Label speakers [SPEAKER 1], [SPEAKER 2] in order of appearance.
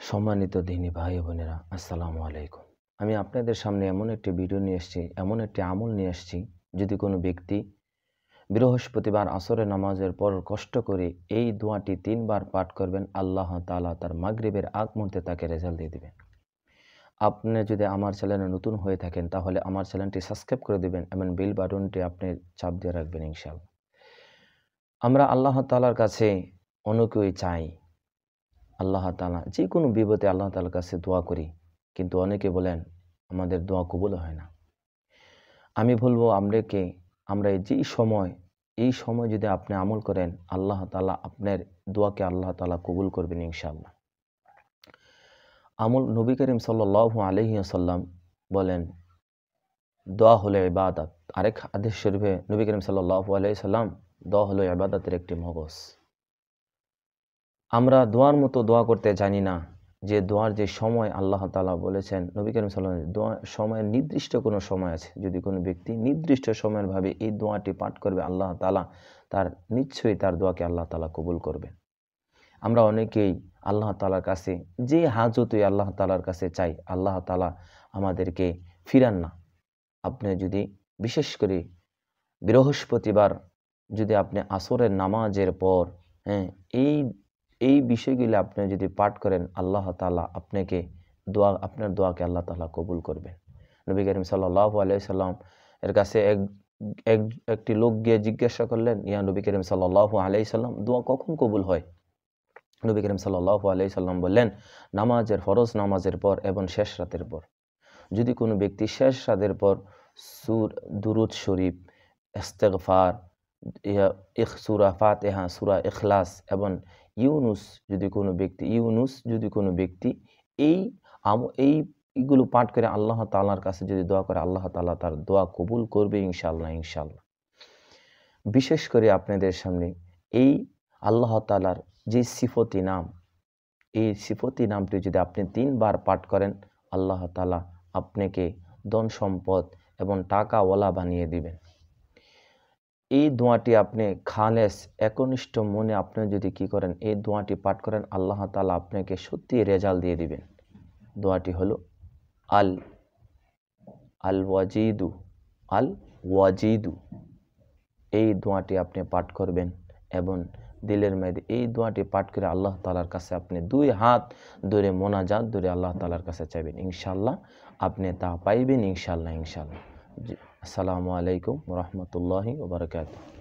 [SPEAKER 1] সম্মানিত দিনী ভাই বোনেরা, আসসালামু আলাইকুম। আমি আপনাদের সামনে এমন একটি ভিডিও নিয়ে এসেছি, এমন একটি আমল নিয়ে এসেছি। যদি কোনো ব্যক্তি বৃহস্পতিবার আসরের নামাজের পর কষ্ট করে এই দোয়াটি ৩ বার পাঠ করবেন, আল্লাহ তাআলা তার মাগরিবের আগ মুহূর্তে তাকে রেজাল্ট দিয়ে দিবেন। আপনি যদি আমার চ্যানেলে নতুন হয়ে থাকেন তাহলে আমার চ্যানেলটি সাবস্ক্রাইব করে দিবেন এবং বেল বাটনটি আপনি চাপ দিয়ে রাখবেন ইনশাআল্লাহ। আমরা আল্লাহ তাআলার কাছে অনেকেই চাই, আল্লাহ তাআলা যে কোনো বিপদে আল্লাহ তাআলার কাছে দোয়া করি, কিন্তু অনেকে বলেন আমাদের দোয়া কবুল হয় না। আমি বলবো আমরা এই সময় যদি আপনি আমল করেন, আল্লাহ তাআলা আপনার দোয়াকে আল্লাহ তাআলা কবুল করবেন ইনশাআল্লাহ। নবী করিম সাল্লাল্লাহু আলাইহি ওয়াসাল্লাম বলেন, দোয়া হলো ইবাদত। আরেক হাদিস শরীফে নবী করিম সাল্লাল্লাহু আলাইহি সাল্লাম, দোয়া হলো ইবাদতের একটি মগজ। আমরা দোয়ার মতো দোয়া করতে জানি না, যে দোয়ার যে সময় আল্লাহ তাআলা বলেছেন, নবী করিম সাল্লাল্লাহু আলাইহি ওয়াসাল্লাম, দোয়া সময়ের নির্দিষ্ট কোনো সময় আছে। যদি কোনো ব্যক্তি নির্দিষ্ট সময়ের ভাবে এই দোয়াটি পাঠ করবে, আল্লাহ তাআলা নিশ্চয়ই তার দোয়াকে আল্লাহ তাআলা কবুল করবেন। আমরা অনেকেই আল্লাহ তাআলার কাছে যে হাজতই আল্লাহ তাআলার কাছে চাই, আল্লাহ তাআলা আমাদেরকে ফিরান না। আপনি যদি বিশেষ করে বৃহস্পতিবার যদি আপনি আসরের নামাজের পর এই এই বিষয়গুলি আপনি যদি পাঠ করেন, আল্লাহ তাআলা আপনার দোয়াকে আল্লাহ তাআলা কবুল করবেন। নবী করিম সাল্লাল্লাহু আলাইহি সাল্লাম এর কাছে একটি লোক গিয়ে জিজ্ঞাসা করলেন, ইয়া নবী করিম সাল্লাল্লাহু আলাইহি সাল্লাম, দোয়া কখন কবুল হয়? নবী করিম সাল্লাল্লাহু আলাইহি সাল্লাম বললেন, ফরজ নামাজের পর এবং শেষ রাতের পর। যদি কোনো ব্যক্তি শেষ রাতের পর দুরূদ শরীফ, ইস্তেগফার, সূরা ফাতিহা, সূরা ইখলাস এবং ইউনুস যদি কোনো ব্যক্তি এইগুলো পাঠ করে আল্লাহ তাআলার কাছে যদি দোয়া করে, আল্লাহ তাআলা তার দোয়া কবুল করবে ইনশাআল্লাহ। বিশেষ করে আপনাদের সামনে এই আল্লাহ তাআলার যে সিফতি নাম, এই সিফতি নামটি যদি আপনি ৩ বার পাঠ করেন, আল্লাহ তাআলা আপনাকে ধন সম্পদ এবং টাকাওয়ালা বানিয়ে দিবেন। এই দোয়াটি আপনি খালেস একনিষ্ঠ মনে আপনি যদি কি করেন, এই দোয়াটি পাঠ করেন, আল্লাহ তাআলা আপনাকে সত্যি রেজাল্ট দিয়ে দিবেন। দোয়াটি হলো আল ওয়াজিদু। এই দোয়াটি আপনি পাঠ করবেন এবং দিলের মধ্যে এই দোয়াটি পাঠ করে আল্লাহ তাআলার কাছে আপনি 2 হাত ধরে মোনাজাত ধরে আল্লাহ তাআলার কাছে চাইবেন, ইনশাআল্লাহ আপনি তা পাইবেন ইনশাআল্লাহ। আসসালামু আলাইকুম ওয়া রাহমাতুল্লাহি ওয়া বারাকাতুহু।